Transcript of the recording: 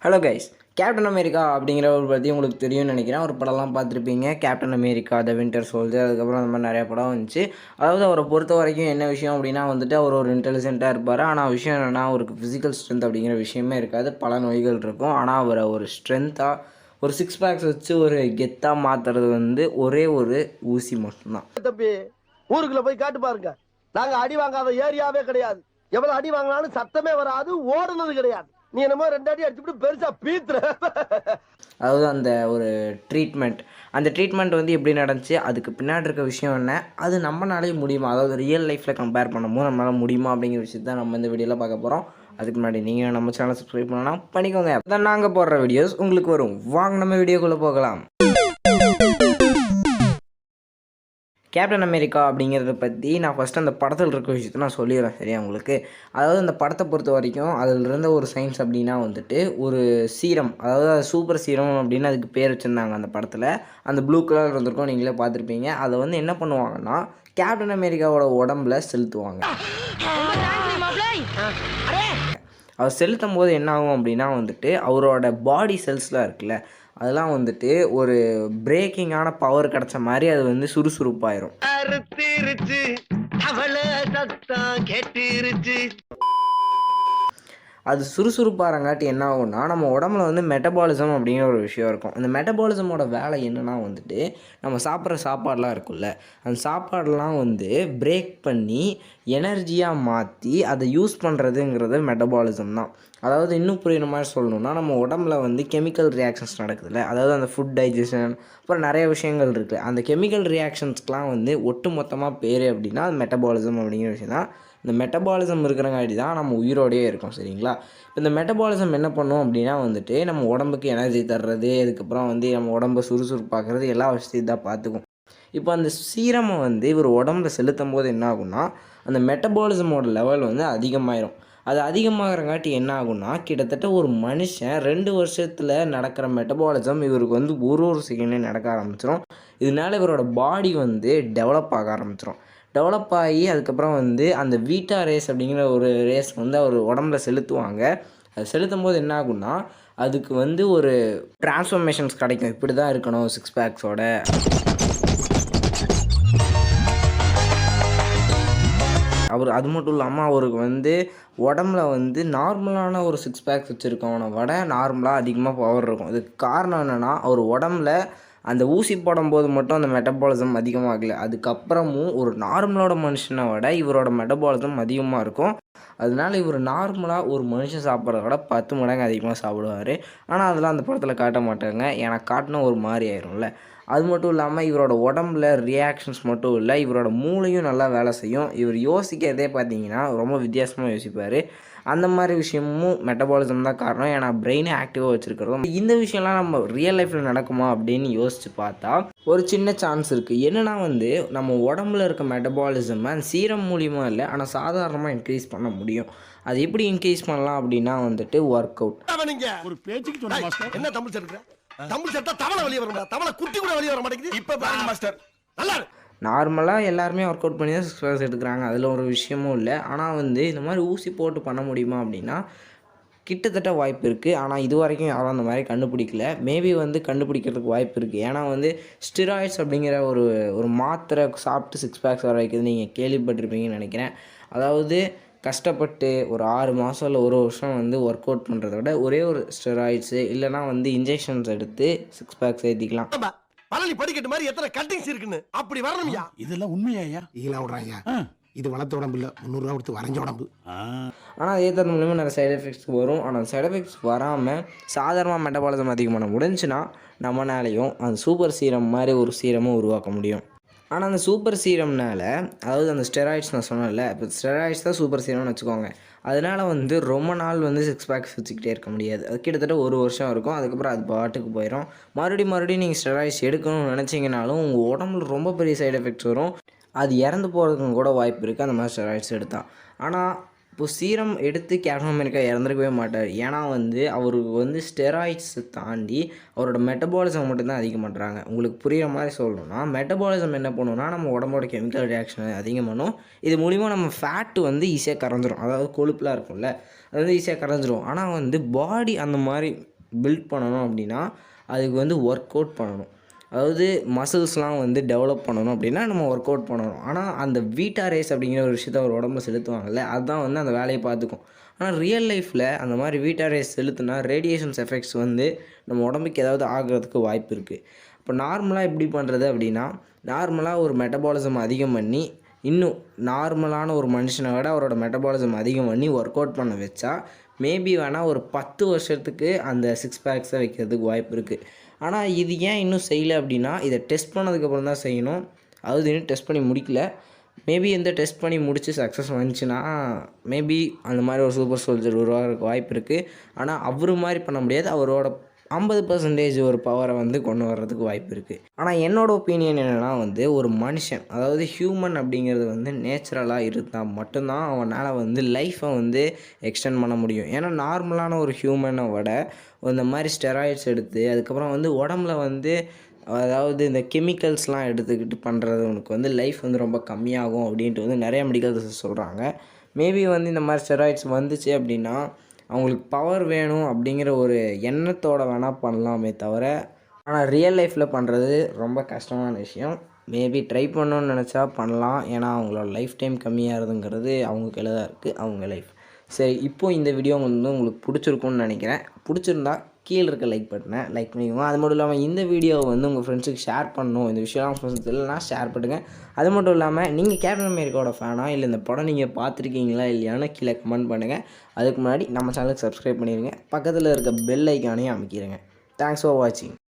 Hello guys, captain America அப்படிங்கிற ஒரு பற்றி உங்களுக்கு தெரியும்னு நினைக்கிறேன். ஒரு படம்லாம் பார்த்துருப்பீங்க, கேப்டன் அமெரிக்கா, த வின்டர் சோல்ஜர். அதுக்கப்புறம் அந்த மாதிரி நிறையா படம் வந்துச்சு. அதாவது அவரை பொறுத்த வரைக்கும் என்ன விஷயம் அப்படின்னா அவர் ஒரு இன்டெலிஜென்ட்டாக இருப்பார். ஆனால் விஷயம் என்னென்னா, அவருக்கு ஃபிசிக்கல் ஸ்ட்ரென்த் அப்படிங்கிற விஷயமே இருக்காது. பல நோய்கள் இருக்கும். ஆனால் அவரை ஒரு ஸ்ட்ரென்த்தாக ஒரு சிக்ஸ் பேக்ஸ் வச்சு ஒரு கெத்தாக மாற்றுறது ஒரே ஒரு ஊசி மட்டும்தான். தம்பி, ஊருக்குள்ள போய் காட்டு பாருங்க. நாங்க அடி வாங்காத ஏரியாவே கிடையாது. எவ்வளவு அடி வாங்கினாலும் சத்தமே வராது, ஓடுனது கிடையாது. நீ என்னமோ 2 அடி அடிச்சுட்டு பெருசா பீத்துற. அதாவது அந்த ஒரு அந்த ட்ரீட்மெண்ட் எப்படி நடந்துச்சு, அதுக்கு பின்னாடி இருக்க விஷயம் என்ன, அது நம்மளாலே முடியுமா, அதாவது ரியல் லைஃப்பில் கம்பேர் பண்ணும்போது நம்மளால் முடியுமா அப்படிங்கிற விஷயத்த நம்ம இந்த வீடியோவில் பார்க்க போகிறோம். அதுக்கு முன்னாடி நீங்கள் நம்ம சேனல் சப்ஸ்கிரைப் பண்ணலாம், பண்ணிக்கோங்க. அதான் நாங்கள் போடுற வீடியோஸ் உங்களுக்கு வரும். வாங்க நம்ம வீடியோக்குள்ளே போகலாம். கேப்டன் அமெரிக்கா அப்படிங்கிறத பற்றி நான் ஃபஸ்ட்டு அந்த படத்தில் இருக்க விஷயத்தை நான் சொல்லிடுறேன், சரியா உங்களுக்கு. அதாவது அந்த படத்தை பொறுத்த வரைக்கும் அதில் இருந்த ஒரு சயின்ஸ் அப்படின்னா ஒரு சீரம், அதாவது சூப்பர் சீரம் அப்படின்னு அதுக்கு பேர் வச்சுருந்தாங்க அந்த படத்தில். அந்த ப்ளூ கலர் இருந்திருக்கும், நீங்களே பார்த்துருப்பீங்க. அதை என்ன பண்ணுவாங்கன்னா, கேப்டன் அமெரிக்காவோட உடம்புல செலுத்துவாங்க. அவர் செலுத்தும் போது என்ன ஆகும் அப்படின்னா அவரோட பாடி செல்ஸ்லாம் இருக்குல்ல, அதெல்லாம் ஒரு பிரேக்கிங்கான பவர் கிடைச்ச மாதிரி அது சுறுசுறுப்பாயிரும். அது சுறுசுறுப்பாகிறங்காட்டி என்ன ஆகும்னா, நம்ம உடம்புல மெட்டபாலிசம் அப்படிங்கிற ஒரு விஷயம் இருக்கும். அந்த மெட்டபாலிசமோட வேலை என்னென்னா நம்ம சாப்பிட்ற சாப்பாடெலாம் இருக்குல்ல, அந்த சாப்பாடெலாம் பிரேக் பண்ணி எனர்ஜியாக மாற்றி அதை யூஸ் பண்ணுறதுங்கிறது மெட்டபாலிசம் தான். அதாவது இன்னும் புரியுற மாதிரி சொல்லணுன்னா, நம்ம உடம்புல கெமிக்கல் ரியாக்ஷன்ஸ் நடக்குதுல்ல, அதாவது அந்த ஃபுட் டைஜஷன், அப்புறம் நிறைய விஷயங்கள் இருக்குது. அந்த கெமிக்கல் ரியாக்ஷன்ஸ்க்கெலாம் ஒட்டு மொத்தமாக பேர் அப்படின்னா அது மெட்டபாலிசம் அப்படிங்கிற விஷயம் தான். இந்த மெட்டபாலிசம் இருக்கிறங்காட்டி தான் நம்ம உயிரோடையே இருக்கோம், சரிங்களா. இப்போ இந்த மெட்டபாலிசம் என்ன பண்ணும் அப்படின்னா நம்ம உடம்புக்கு எனர்ஜி தர்றது, அதுக்கப்புறம் நம்ம உடம்பை சுறுசுறுப்பாக்குறது, எல்லா விஷயத்தையும் தான் பார்த்துக்கும். இப்போ அந்த சீரமை இவர் உடம்புல செலுத்தும் போது என்ன ஆகும்னா, அந்த மெட்டபாலிசமோட லெவல் அதிகமாயிரும். அது அதிகமாகறங்காட்டி என்ன ஆகும்னா, கிட்டத்தட்ட ஒரு மனுஷன் 2 வருஷத்தில் நடக்கிற மெட்டபாலிசம் இவருக்கு ஒரு செகண்ட்லேயே நடக்க ஆரம்பிச்சிடும். இதனால இவரோட பாடி டெவலப் ஆக ஆரம்பிச்சிடும். டெவலப் ஆகி அதுக்கப்புறம் அந்த வீட்டா ரேஸ் அப்படிங்கிற ஒரு ரேஸ் அவர் உடம்புல செலுத்துவாங்க. அது செலுத்தும் போது என்ன ஆகும்னா, அதுக்கு ஒரு டிரான்ஸ்ஃபர்மேஷன்ஸ் கிடைக்கும். இப்படி தான் இருக்கணும் சிக்ஸ் பேக்ஸோட. அது மட்டும் இல்லாமல் அவருக்கு உடம்புல நார்மலான ஒரு சிக்ஸ் பேக்ஸ் வச்சுருக்கவனை விட நார்மலாக அதிகமாக பவர் இருக்கும். இதுக்கு காரணம் என்னென்னா, அவர் உடம்புல அந்த ஊசி போடும்போது மட்டும் அந்த மெட்டபாலிசம் அதிகமாகலை, அதுக்கப்புறமும் ஒரு நார்மலோட மனுஷனை விட இவரோட மெட்டபாலிசம் அதிகமாக இருக்கும். அதனால இவர் நார்மலாக ஒரு மனுஷன் சாப்பிட்றத விட 10 மடங்கு அதிகமாக சாப்பிடுவார். ஆனால் அதெல்லாம் அந்த படத்தில் காட்ட மாட்டாங்க, ஏன்னா காட்டினா ஒரு மாதிரி ஆயிரும்ல. அது மட்டும் இல்லாமல் இவரோட உடம்புல ரியாக்ஷன்ஸ் மட்டும் இல்லை, இவரோட மூளையும் நல்லா வேலை செய்யும். இவர் யோசிக்கிறதே பார்த்தீங்கன்னா ரொம்ப வித்தியாசமாக யோசிப்பார். அந்த மாதிரி விஷயமும் மெட்டபாலிசம் தான் காரணம், ஏன்னா பிரெயினை ஆக்டிவாக வச்சுருக்கிறதும். இந்த விஷயம்லாம் நம்ம ரியல் லைஃப்பில் நடக்குமா அப்படின்னு யோசித்து பார்த்தா ஒரு சின்ன சான்ஸ் இருக்குது. என்னென்னா நம்ம உடம்புல இருக்க மெட்டபாலிசம் அந்த சீரம் மூலியமாக இல்லை, ஆனால் சாதாரணமாக இன்க்ரீஸ் பண்ண முடியும். அது எப்படி இன்க்ரீஸ் பண்ணலாம் அப்படின்னா ஒர்க் அவுட். ஒரு பேச்சுக்கு என்ன தமிழ் சேர்க்கிற தமிழ் சேர்த்தா தவளை வெளியே வரும், தவளை குட்டி கூட வெளியே வர மாட்டேங்குது. இப்போ பாருங்க மாஸ்டர், நல்லா நார்மலாக எல்லாருமே ஒர்க் அவுட் பண்ணி தான் சிக்ஸ் பேக்ஸ் எடுக்கிறாங்க, அதில் ஒரு விஷயமும் இல்லை. ஆனால் இந்த மாதிரி ஊசி போட்டு பண்ண முடியுமா அப்படின்னா கிட்டத்தட்ட வாய்ப்பு இருக்குது. ஆனால் இது வரைக்கும் யாரும் அந்த மாதிரி கண்டுபிடிக்கல. மேபி கண்டுபிடிக்கிறதுக்கு வாய்ப்பு இருக்குது. ஏன்னா ஸ்டிராய்ட்ஸ் அப்படிங்கிற ஒரு மாத்திரை சாப்பிட்டு சிக்ஸ் பேக்ஸ் வர வைக்கிறது நீங்கள் கேள்விப்பட்டிருப்பீங்கன்னு நினைக்கிறேன். அதாவது கஷ்டப்பட்டு ஒரு 6 மாதம் இல்லை 1 வருஷம் ஒர்க் அவுட் பண்ணுறத விட ஒரே ஒரு ஸ்டெராய்ட்ஸு இல்லைனா இன்ஜெக்ஷன்ஸ் எடுத்து சிக்ஸ் பேக்ஸ் ஏற்றிக்கலாம். பழனி படிக்கட்டு மாதிரி எத்தனை கட்டிங்ஸ் இருக்குன்னு அப்படி வரணும்யா. இதெல்லாம் உண்மையா? ஈழா விடுறாங்க. இது வளர்த்த உடம்பு இல்லை, 300 ரூபா கொடுத்து வரைஞ்ச உடம்பு. ஆனால் அதே தரம் மூலியமாக நிறைய சைடு எஃபெக்ட்ஸ் வரும். ஆனால் சைடு எஃபெக்ட்ஸ் வராமல் சாதாரணமாக மெட்டபாலிசம் அதிகம் பண்ண முடிஞ்சுன்னா நம்மளாலையும் அந்த சூப்பர் சீரம் மாதிரி ஒரு சீரமும் உருவாக்க முடியும். ஆனால் அந்த சூப்பர் சீரம்னால, அதாவது அந்த ஸ்டெராய்ட்ஸ் நான் சொன்னேன்ல, இப்போ ஸ்டெராய்ட்ஸ் தான் சூப்பர் சீரம்னு வச்சுக்கோங்க. அதனால் ரொம்ப நாள் சிக்ஸ் பேக்ஸ் வச்சுக்கிட்டே இருக்க முடியாது. அது கிட்டத்தட்ட 1 வருஷம் இருக்கும். அதுக்கப்புறம் அது பாட்டுக்கு போயிடும். மறுபடியும் நீங்கள் ஸ்டெராய்ட்ஸ் எடுக்கணும்னு நினச்சிங்கனாலும் உங்கள் உடம்புல ரொம்ப பெரிய சைடு எஃபெக்ட்ஸ் வரும். அது இறந்து போகிறதுக்கும் கூட வாய்ப்பு இருக்குது அந்த மாதிரி ஸ்டெராய்ட்ஸ் எடுத்தால். ஆனால் இப்போ சீரம் எடுத்து கேப்டன் அமெரிக்கா இறந்துருக்கவே மாட்டார். ஏன்னா அவருக்கு ஸ்டெராய்ட்ஸை தாண்டி அவரோட மெட்டபாலிசம் மட்டும்தான் அதிகம் பண்ணுறாங்க. உங்களுக்கு புரிகிற மாதிரி சொல்லணும்னா, மெட்டபாலிசம் என்ன பண்ணுன்னா நம்ம உடம்போட கெமிக்கல் ரியாக்ஷன் அதிகம் பண்ணும். இது மூலிமா நம்ம ஃபேட்டு ஈஸியாக கரைஞ்சிரும். அதாவது கொழுப்புலாம் இருக்கும்ல, அது ஈஸியாக கரைஞ்சிரும். ஆனால் பாடி அந்த மாதிரி பில்ட் பண்ணணும் அப்படின்னா அதுக்கு வந்து ஒர்க் அவுட் பண்ணணும். அதாவது மசில்ஸ்லாம் வந்து டெவலப் பண்ணணும் அப்படின்னா நம்ம ஒர்க் அவுட் பண்ணணும். ஆனால் அந்த பீட்டா ரேஸ் அப்படிங்கிற ஒரு விஷயத்த ஒரு உடம்புல செலுத்துவாங்கல்ல, அதுதான் வந்து அந்த வேலையை பார்த்துக்கும். ஆனால் ரியல் லைஃப்பில் அந்த மாதிரி பீட்டா ரேஸ் செலுத்துனா ரேடியேஷன்ஸ் எஃபெக்ட்ஸ் வந்து நம்ம உடம்புக்கு ஏதாவது ஆகிறதுக்கு வாய்ப்பு இருக்குது. இப்போ நார்மலாக எப்படி பண்ணுறது அப்படின்னா, நார்மலாக ஒரு மெட்டபாலிசம் அதிகம் பண்ணி இன்னும் நார்மலான ஒரு மனுஷனை விட அவரோட மெட்டபாலிசம் அதிகம் பண்ணி ஒர்க் அவுட் பண்ண வச்சா மேபி வேணால் ஒரு 10 வருஷத்துக்கு அந்த சிக்ஸ் பேக்ஸை வைக்கிறதுக்கு வாய்ப்பு இருக்குது. ஆனால் இது ஏன் இன்னும் செய்யலை அப்படின்னா, இதை டெஸ்ட் பண்ணதுக்கப்புறம் தான் செய்யணும். அதாவது இன்னும் டெஸ்ட் பண்ணி முடிக்கல. மேபி இந்த டெஸ்ட் பண்ணி முடித்து சக்ஸஸ் வந்துச்சுன்னா மேபி அந்த மாதிரி ஒரு சூப்பர் சோல்ஜர் உருவாகிறதுக்கு வாய்ப்பு இருக்குது. ஆனால் அவர் மாதிரி பண்ண முடியாது. அவரோட 50% ஒரு பவரை வந்து கொண்டு வர்றதுக்கு வாய்ப்பு இருக்குது. ஆனால் என்னோடய ஒப்பீனியன் என்னென்னா வந்து ஒரு மனுஷன், அதாவது ஹியூமன் அப்படிங்கிறது வந்து நேச்சுரலாக இருந்தால் மட்டும்தான் அவனால் வந்து லைஃப்பை வந்து எக்ஸ்டெண்ட் பண்ண முடியும். ஏன்னா நார்மலான ஒரு ஹியூமனை விட இந்த மாதிரி ஸ்டெராய்ட்ஸ் எடுத்து அதுக்கப்புறம் வந்து உடம்புல வந்து அதாவது இந்த கெமிக்கல்ஸ்லாம் எடுத்துக்கிட்டு பண்ணுறது உனக்கு வந்து லைஃப் வந்து ரொம்ப கம்மியாகும் அப்படின்ட்டு வந்து நிறைய மெடிக்கல் ரிசர்ச் சொல்கிறாங்க. மேபி வந்து இந்த மாதிரி ஸ்டெராய்ட்ஸ் வந்துச்சு அப்படின்னா அவங்களுக்கு பவர் வேணும் அப்படிங்கிற ஒரு எண்ணத்தோடு வேணால் பண்ணலாமே தவிர, ஆனால் ரியல் லைஃப்பில் பண்ணுறது ரொம்ப கஷ்டமான விஷயம். மேபி ட்ரை பண்ணணுன்னு நினச்சா பண்ணலாம். ஏன்னா அவங்களோட லைஃப் டைம் கம்மியாகிறதுங்கிறது அவங்க கையில் தான் இருக்குது, அவங்க லைஃப். சரி, இப்போது இந்த வீடியோ வந்து உங்களுக்கு பிடிச்சிருக்குன்னு நினைக்கிறேன். பிடிச்சிருந்தா கீழே இருக்க லைக் பட்டனை லைக் பண்ணிக்கோங்க. அது மட்டும் இல்லாமல் இந்த வீடியோவை வந்து உங்கள் ஃப்ரெண்ட்ஸுக்கு ஷேர் பண்ணணும். இந்த விஷயம்லாம் ஃப்ரெண்ட்ஸ் இல்லைனா ஷேர் பண்ணுங்கள். அது மட்டும் இல்லாமல் நீங்கள் கேப்டன் அமெரிக்காவோட ஃபேனா இல்லை இந்த படம் நீங்கள் பார்த்துருக்கீங்களா இல்லையான்னு கீழே கமெண்ட் பண்ணுங்கள். அதுக்கு முன்னாடி நம்ம சேனலுக்கு சப்ஸ்கிரைப் பண்ணிடுங்க. பக்கத்தில் இருக்க பெல் ஐக்கானையும் அமைக்கிடுங்க. தேங்க்ஸ் ஃபார் வாட்சிங்.